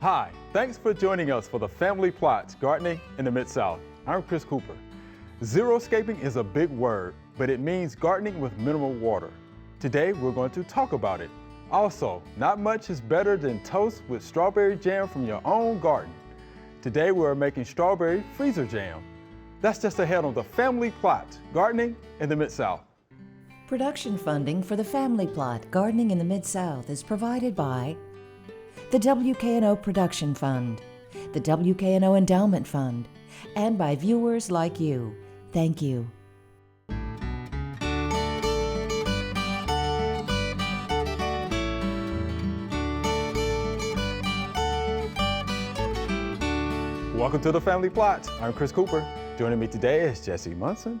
Hi, thanks for joining us for the Family Plots Gardening in the Mid-South. I'm Chris Cooper. Xeriscaping is a big word, but it means gardening with minimal water. Today we're going to talk about it. Also, not much is better than toast with strawberry jam from your own garden. Today we're making strawberry freezer jam. That's just ahead on the Family Plot Gardening in the Mid-South. Production funding for the Family Plot Gardening in the Mid-South is provided by the WKNO Production Fund, the WKNO Endowment Fund, and by viewers like you. Thank you. Welcome to the Family Plot. I'm Chris Cooper. Joining me today is Jesse Munson.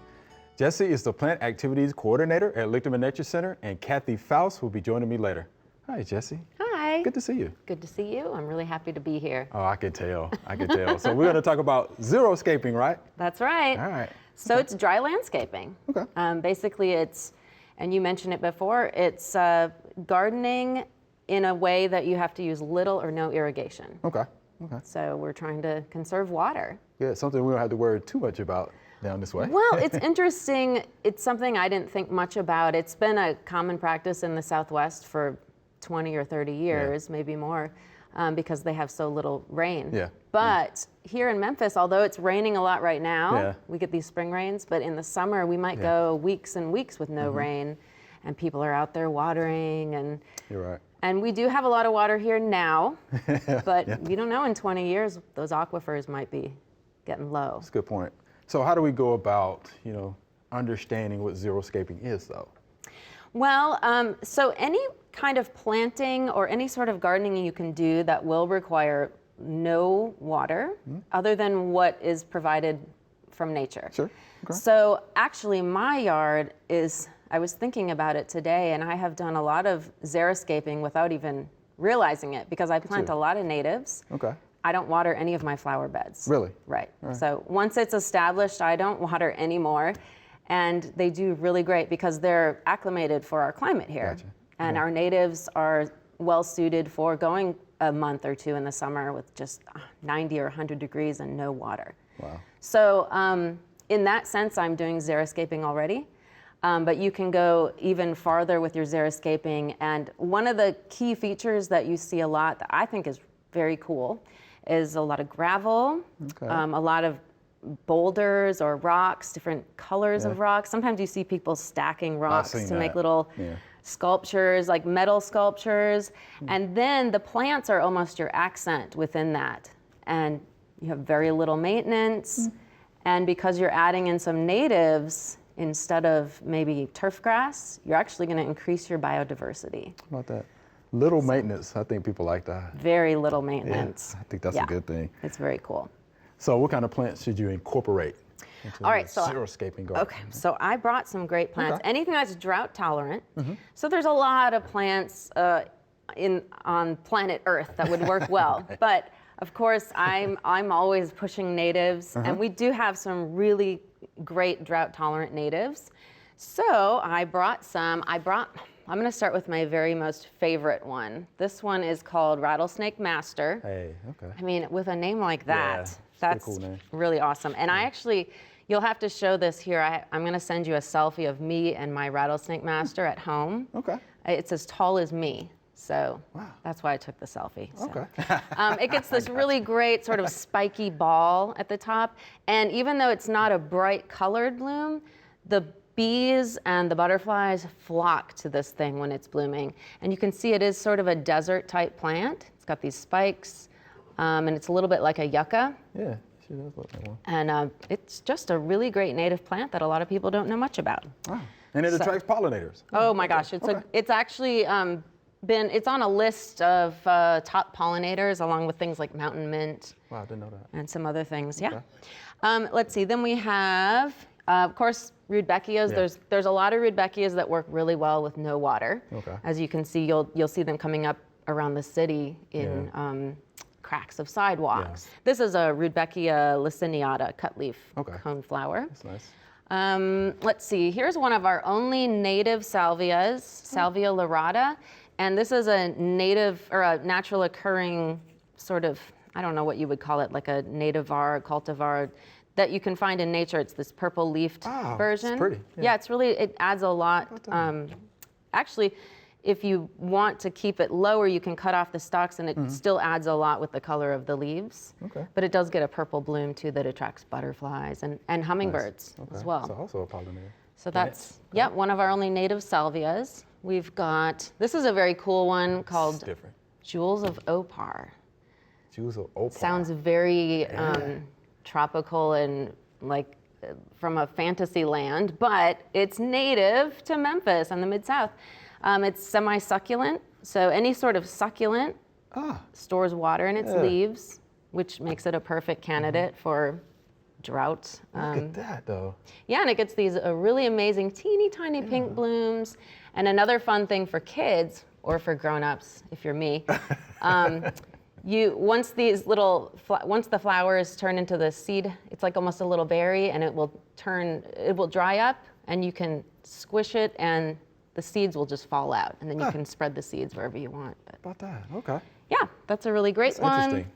Jesse is the Plant Activities Coordinator at Lichterman Nature Center, and Kathy Faust will be joining me later. Hi, Jesse. Hi. Good to see you. Good to see you. I'm really happy to be here. Oh, I can tell. So we're going to talk about xeriscaping, right? That's right. All right. So it's dry landscaping. Okay. Basically, it's, and you mentioned it before, it's gardening in a way that you have to use little or no irrigation. Okay. So we're trying to conserve water. Yeah, something we don't have to worry too much about down this way. Well, it's interesting. It's something I didn't think much about. It's been a common practice in the Southwest for 20 or 30 years, maybe more, because they have so little rain. Yeah. But here in Memphis, although it's raining a lot right now, we get these spring rains, but in the summer we might go weeks and weeks with no rain, and people are out there watering, and You're right. and we do have a lot of water here now, but you don't know, in 20 years those aquifers might be getting low. That's a good point. So how do we go about, understanding what xeriscaping is, though? Well, so any kind of planting or any sort of gardening you can do that will require no water other than what is provided from nature. Sure. Okay. So actually my yard is, I was thinking about it today, and I have done a lot of xeriscaping without even realizing it because I plant a lot of natives. Okay. I don't water any of my flower beds. Really? Right. So once it's established, I don't water anymore. And they do really great because they're acclimated for our climate here. Gotcha. And our natives are well suited for going a month or two in the summer with just 90 or 100 degrees and no water. Wow. So in that sense, I'm doing xeriscaping already. But you can go even farther with your xeriscaping. And one of the key features that you see a lot that I think is very cool is a lot of gravel, a lot of boulders or rocks, different colors of rocks. Sometimes you see people stacking rocks to make little sculptures, like metal sculptures. And then the plants are almost your accent within that. And you have very little maintenance. And because you're adding in some natives, instead of maybe turf grass, you're actually going to increase your biodiversity. How about that? Little maintenance. I think people like that. Very little maintenance. I think that's a good thing. It's very cool. So what kind of plants should you incorporate into All right, so xeriscaping garden? Okay, so I brought some great plants. Anything that's drought tolerant. So there's a lot of plants on planet Earth that would work well. But of course, I'm always pushing natives, and we do have some really great drought tolerant natives. So I brought some. I'm going to start with my very most favorite one. This one is called Rattlesnake Master. Hey, okay. I mean, with a name like that, that's cool name. really awesome. And I actually, you'll have to show this here. I'm going to send you a selfie of me and my Rattlesnake Master at home. Okay. It's as tall as me. So that's why I took the selfie. So. Okay. It gets this really great sort of spiky ball at the top. And even though it's not a bright colored bloom, the bees and the butterflies flock to this thing when it's blooming. And you can see it is sort of a desert type plant. It's got these spikes, and it's a little bit like a yucca. Yeah, she does look like one. And it's just a really great native plant that a lot of people don't know much about. Wow. And it attracts pollinators. Oh my gosh, it's actually it's on a list of top pollinators along with things like mountain mint. Wow, I didn't know that. And some other things, let's see, then we have, of course, Rudbeckias. There's a lot of Rudbeckias that work really well with no water. Okay. As you can see, you'll see them coming up around the city in cracks of sidewalks. This is a Rudbeckia laciniata cutleaf coneflower. That's nice. Let's see, here's one of our only native salvias, Salvia lyrata. And this is a native or a natural occurring sort of, I don't know what you would call it, like a nativar, cultivar, that you can find in nature. It's this purple leafed version. It's pretty. Yeah, it's really, it adds a lot. Actually, if you want to keep it lower, you can cut off the stalks and it still adds a lot with the color of the leaves. Okay. But it does get a purple bloom too that attracts butterflies and hummingbirds as well. So also a pollinator. So that's, yeah, one of our only native salvias. We've got, this is a very cool one called It's different. Jewels of Opar. Jewels of Opal. Sounds very tropical and like from a fantasy land, but it's native to Memphis and the Mid-South. It's semi-succulent, so any sort of succulent stores water in its leaves, which makes it a perfect candidate for drought. Look at that, though. Yeah, and it gets these really amazing teeny tiny pink blooms. And another fun thing for kids, or for grown-ups, if you're me, once the flowers turn into the seed, it's like almost a little berry, and it will dry up, and you can squish it, and the seeds will just fall out, and then you can spread the seeds wherever you want. But About that, okay. yeah, that's a really great one. Interesting.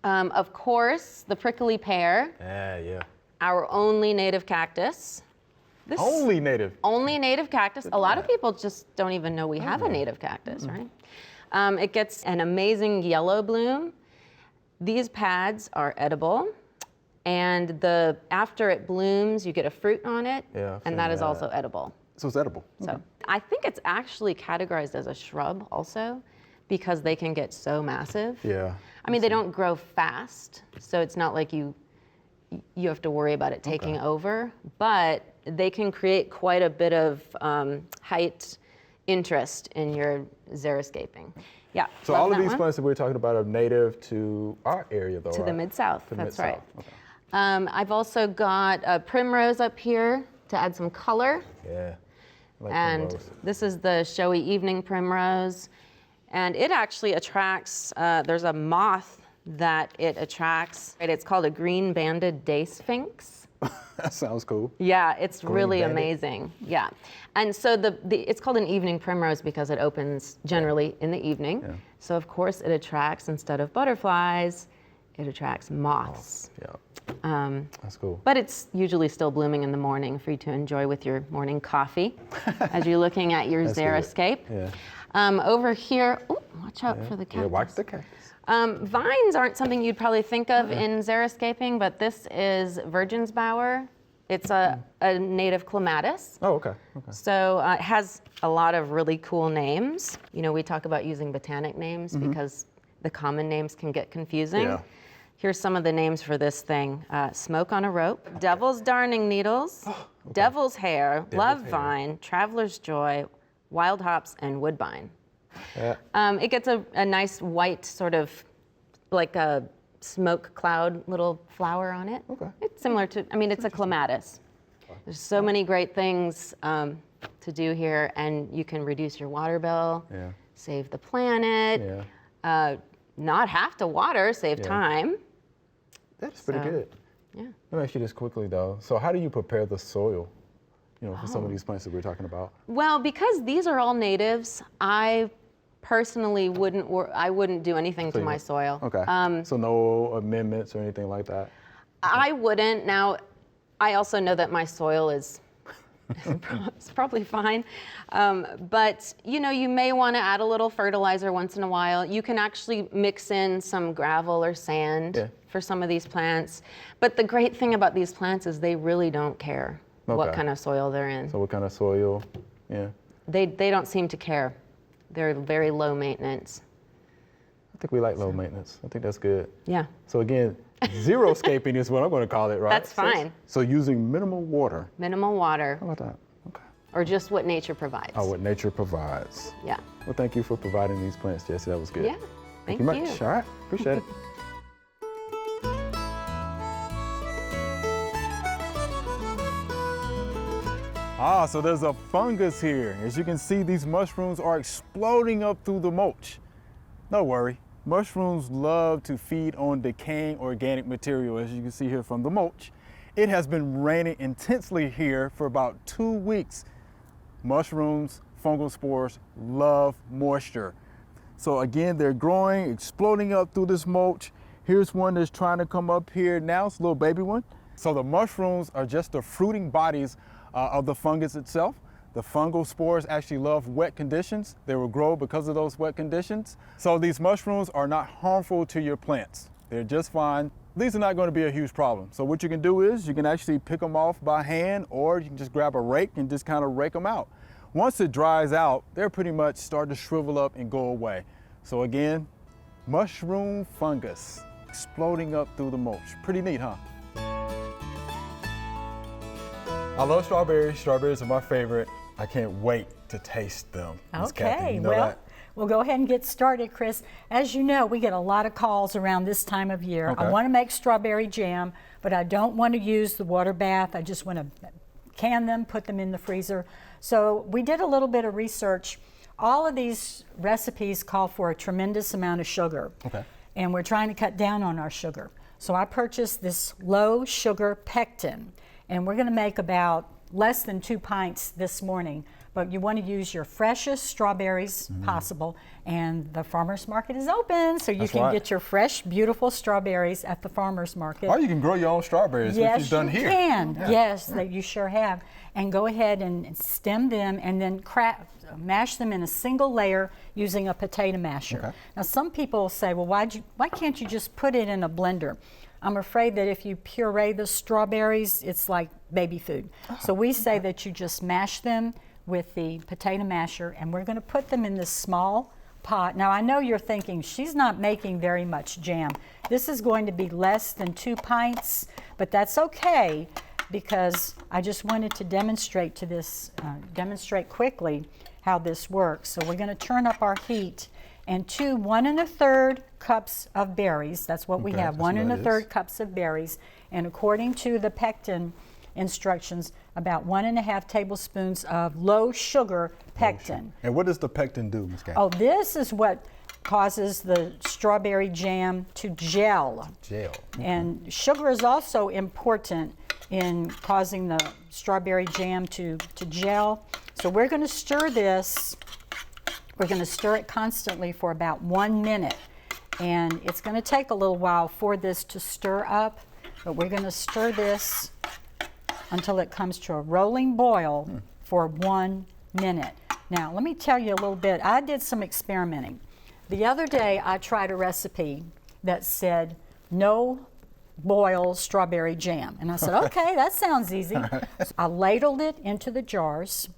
Yeah. Of course, the prickly pear, Yeah. our only native cactus. This Only native. only native cactus. A lot of people just don't even know we have a native cactus, right? It gets an amazing yellow bloom. These pads are edible, and after it blooms, you get a fruit on it, Yeah, I've and seen that is that. also edible. So it's edible. So I think it's actually categorized as a shrub also, because they can get so massive. Yeah. I mean, they don't grow fast, so it's not like you have to worry about it taking over, but they can create quite a bit of height interest in your xeriscaping. Yeah. So love all of that these one. plants that we're talking about are native to our area, though, To the Mid-South, To that's Mid-South. right. Okay. I've also got a primrose up here to add some color. Yeah. I like And primrose. this is the showy evening primrose. And it actually attracts, there's a moth that it attracts. It's called a green banded day sphinx. That sounds cool. Yeah, it's really banded? amazing. Yeah. And so it's called an evening primrose because it opens generally in the evening. Yeah. So of course it attracts, instead of butterflies, it attracts moths. Yeah. That's cool. But it's usually still blooming in the morning for you to enjoy with your morning coffee as you're looking at your That's good. xeriscape. Yeah. Over here, watch out for the cactus. Yeah, watch the cactus. Vines aren't something you'd probably think of in xeriscaping, but this is Virginsbauer. It's a native clematis. Oh, okay. Okay. So it has a lot of really cool names. You know, we talk about using botanic names because the common names can get confusing. Yeah. Here's some of the names for this thing. Smoke on a rope, devil's darning needles, devil's hair, love hair. vine, traveler's joy, wild hops, and woodbine. Yeah. It gets a nice white sort of like a smoke cloud little flower on it. Okay. It's similar to, I mean, it's a clematis. There's so many great things to do here, and you can reduce your water bill, Yeah. save the planet, Yeah. not have to water, save Yeah. time. That's pretty So, good. Yeah. Let me ask you this quickly, though. So how do you prepare the soil, for some of Oh. these plants that we're talking about? Well, because these are all natives, I personally wouldn't do anything to you my won't- soil. Okay. So no amendments or anything like that? I wouldn't. Now, I also know that my soil is it's probably fine. But, you may want to add a little fertilizer once in a while. You can actually mix in some gravel or sand Yeah. for some of these plants. But the great thing about these plants is they really don't care what Okay. kind of soil they're in. So what kind of soil? Yeah. They don't seem to care. They're very low maintenance. I think we like low maintenance. I think that's good. Yeah. So again, xeriscaping is what I'm going to call it, right? That's fine. So using minimal water. Minimal water, How about that? Okay. or just what nature provides. Oh, what nature provides. Yeah. Well, thank you for providing these plants, Jesse. That was good. Yeah. Thank you much. All right. Appreciate it. So there's a fungus here. As you can see, these mushrooms are exploding up through the mulch. No worry. Mushrooms love to feed on decaying organic material, as you can see here from the mulch. It has been raining intensely here for about 2 weeks. Mushrooms, fungal spores love moisture. So again, they're growing, exploding up through this mulch. Here's one that's trying to come up here now. It's a little baby one. So the mushrooms are just the fruiting bodies of the fungus itself. The fungal spores actually love wet conditions. They will grow because of those wet conditions. So these mushrooms are not harmful to your plants. They're just fine. These are not going to be a huge problem. So what you can do is you can actually pick them off by hand, or you can just grab a rake and just kind of rake them out. Once it dries out, they're pretty much start to shrivel up and go away. So again, mushroom fungus exploding up through the mulch. Pretty neat, huh? I love strawberries. Strawberries are my favorite. I can't wait to taste them. Ms. Kathy, Okay, you know well, that? we'll go ahead and get started, Chris. As you know, we get a lot of calls around this time of year. Okay. I want to make strawberry jam, but I don't want to use the water bath. I just want to can them, put them in the freezer. So we did a little bit of research. All of these recipes call for a tremendous amount of sugar. Okay. And we're trying to cut down on our sugar. So I purchased this low sugar pectin, and we're going to make about less than 2 pints this morning, but you want to use your freshest strawberries possible, and the farmer's market is open, so you That's can right. get your fresh, beautiful strawberries at the farmer's market. Or you can grow your own strawberries, which Yes, you've done you here. can. Yeah. Yes, that you sure have. And go ahead and stem them and then mash them in a single layer using a potato masher. Okay. Now, some people say, well, why can't you just put it in a blender? I'm afraid that if you puree the strawberries, it's like baby food. So we say that you just mash them with the potato masher, and we're going to put them in this small pot. Now, I know you're thinking, she's not making very much jam. This is going to be less than 2 pints, but that's okay, because I just wanted to demonstrate quickly how this works. So we're going to turn up our heat, and 1 1/3 cups of berries. That's what we Okay, have, that's 1 what it 1/3 is. cups of berries. And according to the pectin instructions, about 1½ tablespoons of low sugar pectin. And what does the pectin do, Ms. Kathy? Oh, this is what causes the strawberry jam to gel. Gel. And sugar is also important in causing the strawberry jam to gel. So we're going to stir this. We're going to stir it constantly for about 1 minute. And it's going to take a little while for this to stir up, but we're going to stir this until it comes to a rolling boil for 1 minute. Now, let me tell you a little bit. I did some experimenting. The other day, I tried a recipe that said no boil strawberry jam. And I said, okay, that sounds easy. So I ladled it into the jars,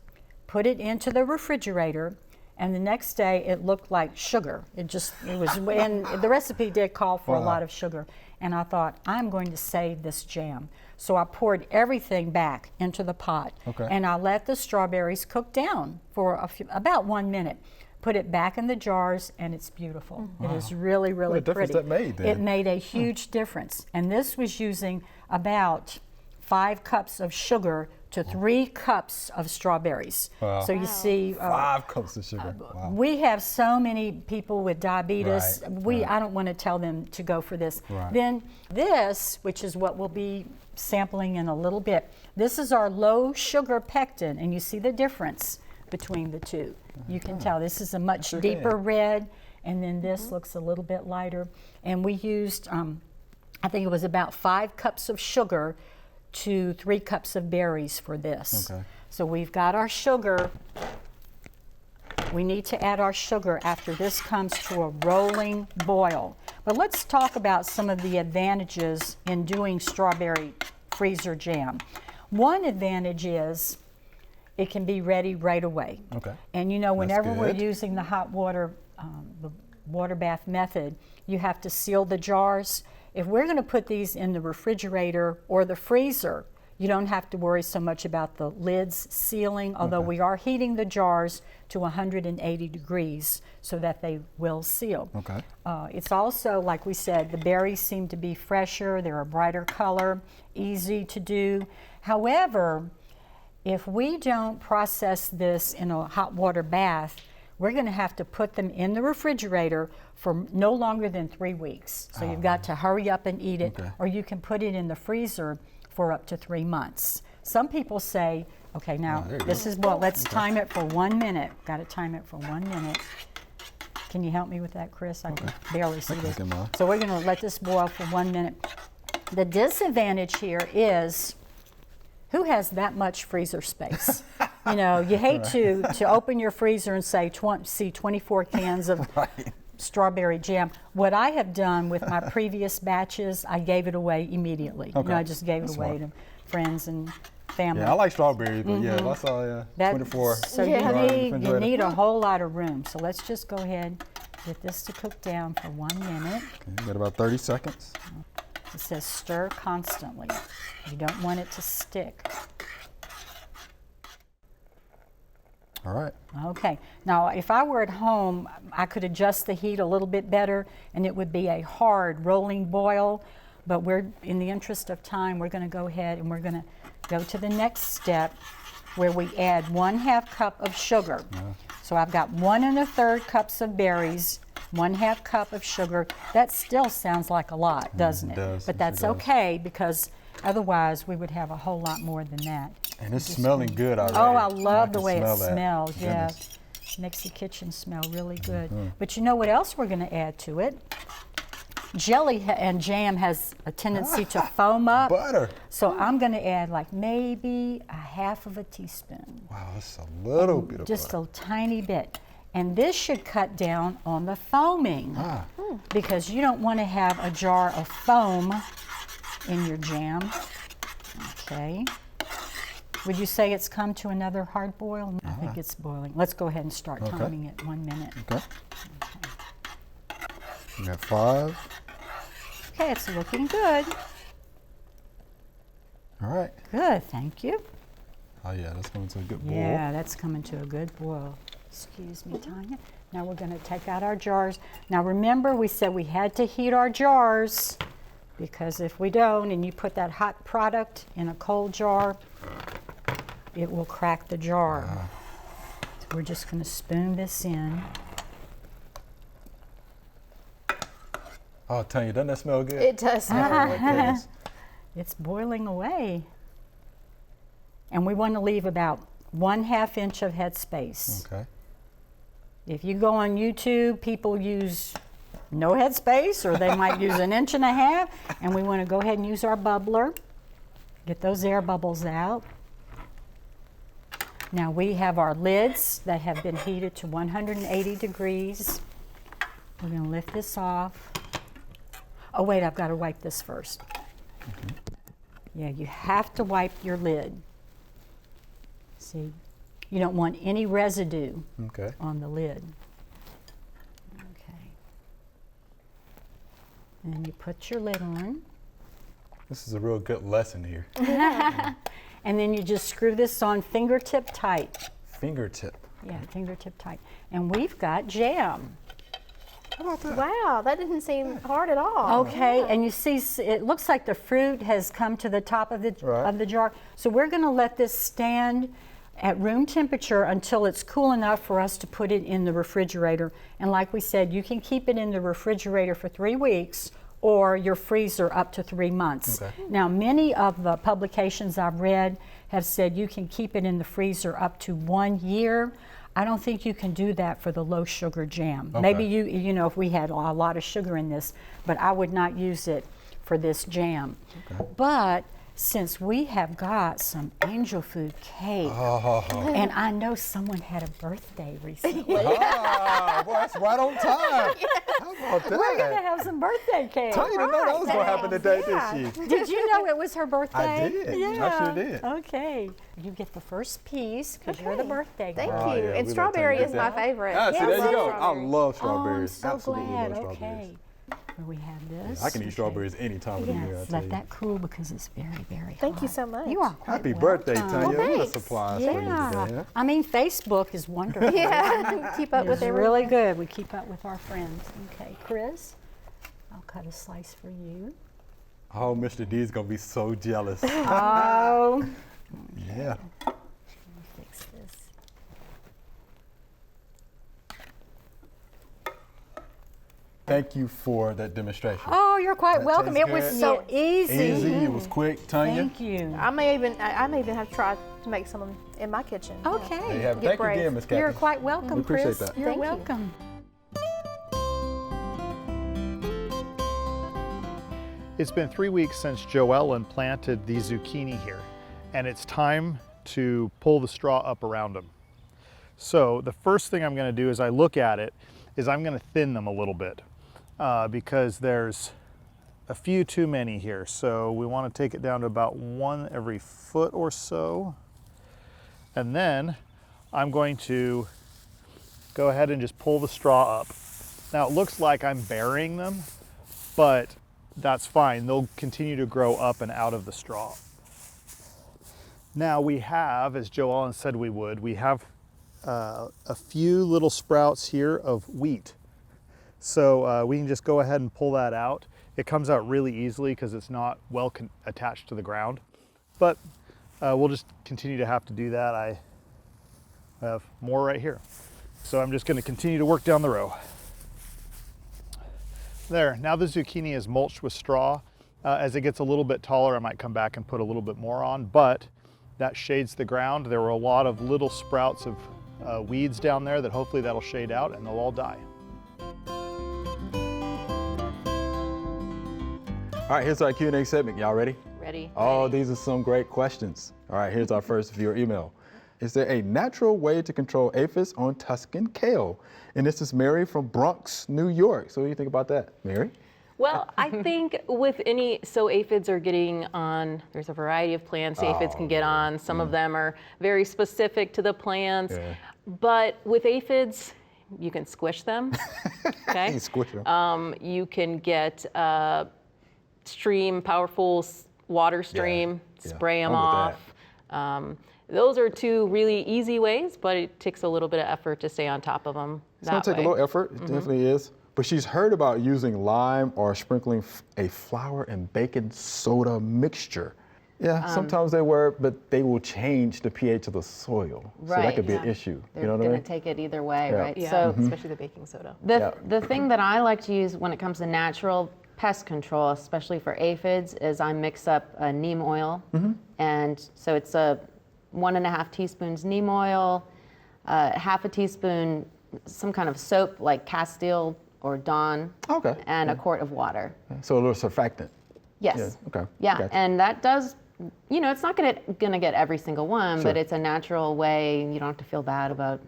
put it into the refrigerator, and the next day it looked like sugar. It was, and the recipe did call for a lot of sugar. And I thought, I'm going to save this jam. So I poured everything back into the pot. Okay. And I let the strawberries cook down for about 1 minute. Put it back in the jars, and it's beautiful. It is really, really What a difference pretty. that made then. It made a huge difference. And this was using about 5 cups of sugar to 3 cups of strawberries. Wow. So you see, 5 cups of sugar. Wow. we have so many people with diabetes. Right, I don't want to tell them to go for this. Right. Then this, which is what we'll be sampling in a little bit, this is our low sugar pectin, and you see the difference between the two. You can tell this is a much Sure deeper can. red, and then this looks a little bit lighter. And we used, I think it was about 5 cups of sugar to 3 cups of berries for this. Okay. So we've got our sugar. We need to add our sugar after this comes to a rolling boil. But let's talk about some of the advantages in doing strawberry freezer jam. One advantage is it can be ready right away. Okay. And you know, whenever we're good. using the hot water, the water bath method, you have to seal the jars. If we're going to put these in the refrigerator or the freezer, you don't have to worry so much about the lids sealing, although we are heating the jars to 180 degrees so that they will seal. Okay. It's also, like we said, the berries seem to be fresher, they're a brighter color, easy to do. However, if we don't process this in a hot water bath, we're going to have to put them in the refrigerator for no longer than 3 weeks. So you've got to hurry up and eat it, Okay. or you can put it in the freezer for up to 3 months. Some people say, okay, now there you this is what, let's time it for 1 minute. Got to time it for 1 minute. Can you help me with that, Chris? I can barely see this. look at mine. So we're going to let this boil for 1 minute. The disadvantage here is, who has that much freezer space? You know, you hate to open your freezer and say, see 24 cans of strawberry jam. What I have done with my previous batches, I gave it away immediately. You know, I just gave it away to friends and family. Yeah, I like strawberries, but yeah, I saw 24. So you need a whole lot of room. So let's just go ahead, get this to cook down for 1 minute. Okay, got about 30 seconds. It says stir constantly. You don't want it to stick. All right. Okay, now if I were at home, I could adjust the heat a little bit better and it would be a hard rolling boil, but we're, in the interest of time, we're gonna go ahead and we're gonna go to the next step where we add 1/2 cup of sugar. So I've got 1 1/3 cups of berries, 1/2 cup of sugar. That still sounds like a lot, doesn't it? It does, But it that's does. okay, because otherwise we would have a whole lot more than that. And it's smelling good already. Oh, I love the can way it smell that. smells. Yeah, Goodness. makes the kitchen smell really good. But you know what else we're going to add to it? Jelly and jam has a tendency to foam up. Butter. So I'm going to add like maybe 1/2 teaspoon, Wow, that's a little bit of just butter. a tiny bit. And this should cut down on the foaming, because you don't want to have a jar of foam in your jam. Okay. Would you say it's come to another hard boil? I think it's boiling. Let's go ahead and start timing it. 1 minute. Okay. We got 5. Okay, it's looking good. All right. Good, thank you. Oh yeah, that's going to a good boil. Yeah, that's coming to a good boil. Excuse me, Tanya. Now we're going to take out our jars. Now remember, we said we had to heat our jars, because if we don't and you put that hot product in a cold jar, it will crack the jar. So we're just going to spoon this in. Oh, Tanya, doesn't that smell good? It does smell. Oh, my goodness. It's boiling away. And we want to leave about 1/2 inch of head space. Okay. If you go on YouTube, people use no head space, or they might use 1.5 inches, and we want to go ahead and use our bubbler. Get those air bubbles out. Now we have our lids that have been heated to 180 degrees. We're going to lift this off. Oh wait, I've got to wipe this first. Yeah, you have to wipe your lid. See, you don't want any residue Okay. on the lid. Okay. And you put your lid on. This is a real good lesson here. And then you just screw this on fingertip tight. Fingertip. Yeah, fingertip tight. And we've got jam. How about that? Wow, that didn't seem hard at all. Okay, and you see, it looks like the fruit has come to the top of the jar. So we're going to let this stand at room temperature until it's cool enough for us to put it in the refrigerator. And like we said, you can keep it in the refrigerator for 3 weeks, or your freezer up to 3 months. Okay. Now, many of the publications I've read have said you can keep it in the freezer up to 1 year. I don't think you can do that for the low sugar jam. Okay. Maybe you know, if we had a lot of sugar in this, but I would not use it for this jam. Okay. But since we have got some angel food cake, and I know someone had a birthday recently. Ah, boy, that's right on time. How about that? We're gonna have some birthday cake. Tanya didn't know that was going to happen today, did she? Did you know it was her birthday? I did. Yeah. I sure did. Okay. You get the first piece because you're the Okay. birthday Thank girl. Oh, you. yeah, And we strawberry let is Tanya my get that. favorite. Ah, see, I there you love go. I strawberry. love Oh, strawberries. I'm so Absolutely glad. love strawberries. Okay. Here we have this. I can eat Okay. strawberries any time of the year, I Yes, tell let you. that cool because it's very, very Thank you hot. so much. You are quite Happy birthday, welcome. Tanya. Well, What a thanks. surprise for you Yeah. today. I mean, Facebook is wonderful. Yeah, keep up with It's everything. really good. We keep up with our friends. Okay, Chris, I'll cut a slice for you. Oh, Mr. D is going to be so jealous. Oh, Yeah. let me fix this. Thank you for that demonstration. Oh, you're quite That welcome. tastes It was good. so easy. Easy. It was quick. Tanya. Thank you. I may even have tried to make some in my kitchen. There you Okay. have it. Get Thank you brave. again, Miss Kathy. You're quite welcome, We appreciate Chris. that. You're Thank you. welcome. It's been 3 weeks since Joellen planted the zucchini here, and it's time to pull the straw up around them. So the first thing I'm going to do as I look at it is I'm going to thin them a little bit because there's a few too many here. So we want to take it down to about 1 every foot or so. And then I'm going to go ahead and just pull the straw up. Now it looks like I'm burying them, but that's fine. They'll continue to grow up and out of the straw. Now we have, as Joellen said we would, we have a few little sprouts here of wheat. So we can just go ahead and pull that out. It comes out really easily because it's not well attached to the ground. But we'll just continue to have to do that. I have more right here. So I'm just going to continue to work down the row. There, now the zucchini is mulched with straw. As it gets a little bit taller, I might come back and put a little bit more on, but that shades the ground. There were a lot of little sprouts of weeds down there that hopefully that'll shade out and they'll all die. All right, here's our Q&A segment. Y'all ready? Ready? Oh, these are some great questions. All right, here's our first viewer email. Is there a natural way to control aphids on Tuscan kale? And this is Mary from Bronx, New York. So what do you think about that, Mary? Well, I think with so aphids are getting on, there's a variety of plants aphids can get on. Some of them are very specific to the plants. Yeah. But with aphids, you can squish them, okay? You squish them. You can get powerful water stream, Yeah. spray them I'm with off. Those are two really easy ways, but it takes a little bit of effort to stay on top of them. It's gonna take a little effort, it definitely is. But she's heard about using lime or sprinkling a flour and baking soda mixture. Yeah, sometimes they work, but they will change the pH of the soil. So that Right, could be an yeah. issue. They're You know what I going mean? to take it either way, Yeah. right? Yeah, So especially the baking soda. the thing that I like to use when it comes to natural pest control, especially for aphids, is I mix up neem oil. And so it's 1.5 teaspoons neem oil, half a teaspoon some kind of soap like Castile or Dawn, Okay. and a quart of water. So a little surfactant. Yes. Yeah, okay. Yeah, Gotcha. and that does, it's not gonna get every single one, but Sure. it's a natural way. You don't have to feel bad about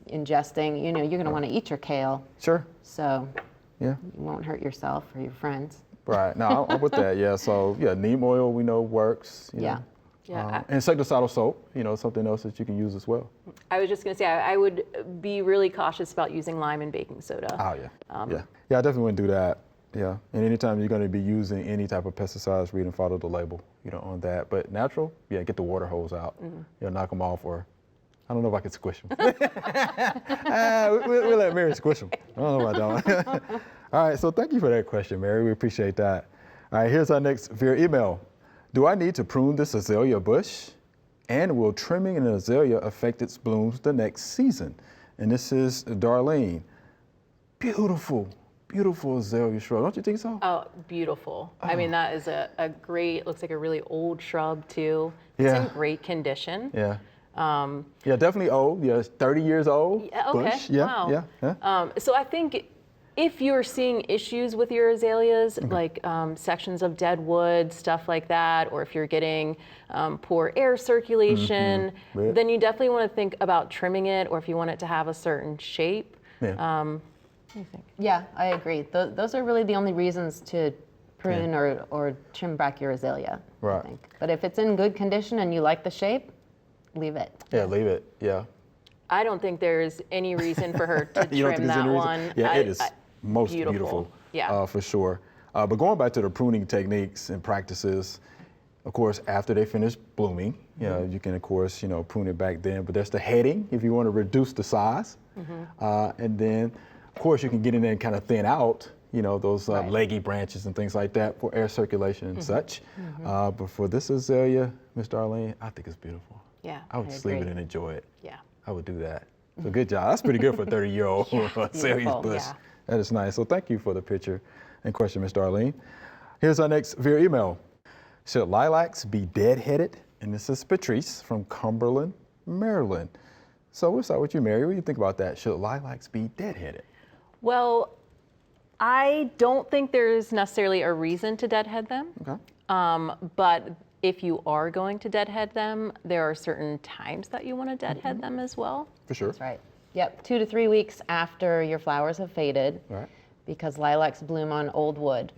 ingesting. You're gonna want to eat your kale, Sure. so Yeah. you won't hurt yourself or your friends. Right. No, I'm with that. Yeah. So yeah, neem oil we know works. You Yeah. know. Yeah, Insecticidal soap, something else that you can use as well. I was just going to say, I would be really cautious about using lime and baking soda. Oh yeah. Yeah, I definitely wouldn't do that. Yeah. And anytime you're going to be using any type of pesticides, read and follow the label, on that. But natural, yeah, get the water hose out. Knock them off, or I don't know if I could squish them. We'll let Mary squish them. I don't know about that one. All right, so thank you for that question, Mary. We appreciate that. All right, here's our next viewer email. Do I need to prune this azalea bush? And will trimming an azalea affect its blooms the next season? And this is Darlene. Beautiful, beautiful azalea shrub. Don't you think so? Oh, beautiful. I mean, that is a great, looks like a really old shrub too. Yeah. It's in great condition. Yeah. Yeah, definitely old. Yeah, it's 30 years old. Yeah, okay, Bush. Yeah, wow. yeah. So I think if you're seeing issues with your azaleas, like sections of dead wood, stuff like that, or if you're getting poor air circulation, Right. then you definitely want to think about trimming it, or if you want it to have a certain shape. Yeah. What do you think? Yeah, I agree. Those are really the only reasons to prune or trim back your azalea. Right. I think. But if it's in good condition and you like the shape, leave it. Yeah, leave it. Yeah. I don't think there's any reason for her to You don't trim think there's that any reason? one. Yeah, it is most beautiful. beautiful. Yeah. For sure. But going back to the pruning techniques and practices, of course, after they finish blooming, you can, of course, prune it back then. But there's the heading if you want to reduce the size. And then, of course, you can get in there and kind of thin out, those leggy branches and things like that for air circulation and such. But for this azalea, Miss Darlene, I think it's beautiful. Yeah. I would just leave it and enjoy it. Yeah. I would do that. So good job. That's pretty good for a 30-year-old azalea beautiful. bush. Yeah. That is nice. So thank you for the picture and question, Miss Darlene. Here's our next viewer email. Should lilacs be deadheaded? And this is Patrice from Cumberland, Maryland. So we'll start with you, Mary. What do you think about that? Should lilacs be deadheaded? Well, I don't think there's necessarily a reason to deadhead them. Okay. But if you are going to deadhead them, there are certain times that you want to deadhead them as well. For sure. That's right. Yep, 2 to 3 weeks after your flowers have faded, Right. because lilacs bloom on old wood.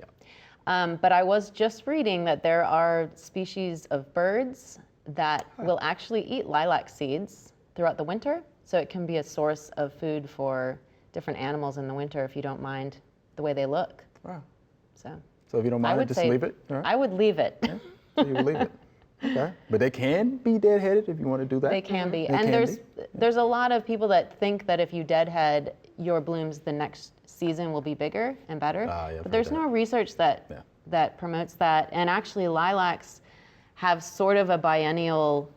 But I was just reading that there are species of birds that will actually eat lilac seeds throughout the winter, so it can be a source of food for different animals in the winter if you don't mind the way they look. Wow. So So if you don't I mind, would just say leave it. All right. I would leave it. So you will leave it. Okay. But they can be deadheaded if you want to do that. They can be. They And can there's a lot of people that think that if you deadhead, your blooms the next season will be bigger and better. Ah, yeah, I've but heard there's that. no research that Yeah. that promotes that. And actually, lilacs have sort of a biennial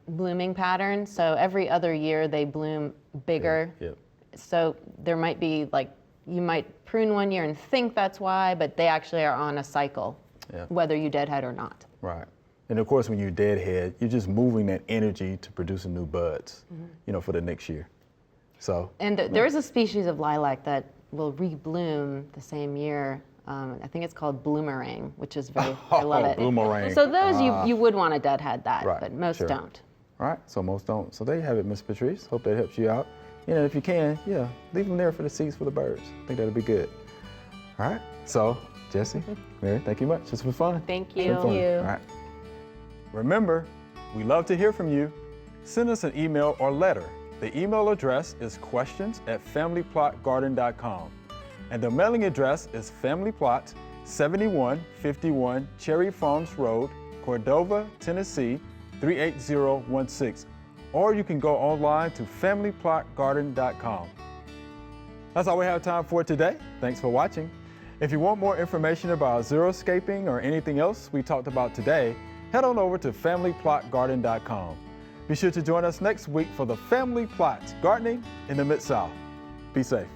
blooming pattern. So every other year they bloom bigger. Yep. So there might be like, you might prune one year and think that's why, but they actually are on a cycle, Yeah. whether you deadhead or not. Right. And of course, when you deadhead, you're just moving that energy to producing new buds, for the next year. So. And there is a species of lilac that will rebloom the same year. I think it's called bloomerang, which is very, I love it. Bloomerang. So those you would want to deadhead that, Right, but most sure. don't. All right, so most don't. So there you have it, Miss Patrice. Hope that helps you out. If you can, leave them there for the seeds for the birds. I think that'll be good. All right, so Jesse, Mary, thank you much. This was fun. Thank Been you. fun. All right. Remember, we love to hear from you. Send us an email or letter. The email address is questions@familyplotgarden.com. And the mailing address is Family Plot, 7151 Cherry Farms Road, Cordova, Tennessee, 38016. Or you can go online to familyplotgarden.com. That's all we have time for today. Thanks for watching. If you want more information about xeriscaping or anything else we talked about today, head on over to familyplotgarden.com. Be sure to join us next week for the Family Plot Gardening in the Mid-South. Be safe.